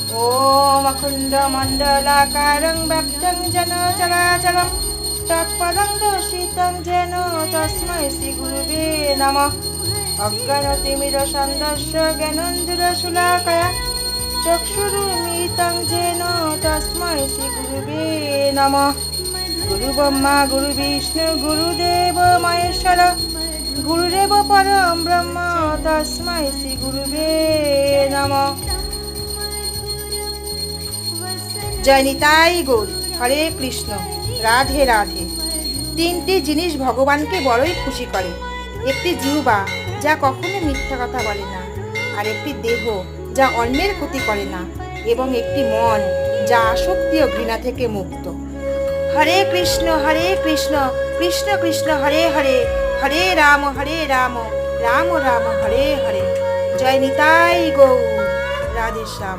ॐ अखण्डमण्डलाकारं व्याप्तं येन चराचरं तत्पदं दर्शितं येन तस्मै श्रीगुरुवे नमः। अज्ञानतिमिरसन्दस्य ज्ञानेन्दुरशलाकया चक्षुरुन्मीलितं येन तस्मै श्रीगुरुवे नमः। गुरुब्रह्मा गुरुविष्णु गुरुदेव महेश्वर गुरुदेव परं ब्रह्म तस्मै श्रीगुरुवे नमः। জয় নিতাই গৌর। হরে কৃষ্ণ। রাধে রাধে। তিনটি জিনিস ভগবানকে বড়ই খুশি করে। একটি জিহ্বা, যা কখনো মিথ্যা কথা বলে না, আর একটি দেহ, যা অন্যের ক্ষতি করে না, এবং একটি মন, যা আসক্তি ও ঘৃণা থেকে মুক্ত। হরে কৃষ্ণ কৃষ্ণ কৃষ্ণ হরে হরে, হরে রাম রাম রাম হরে হরে। জয় নিতাই গৌর। রাধে শ্যাম।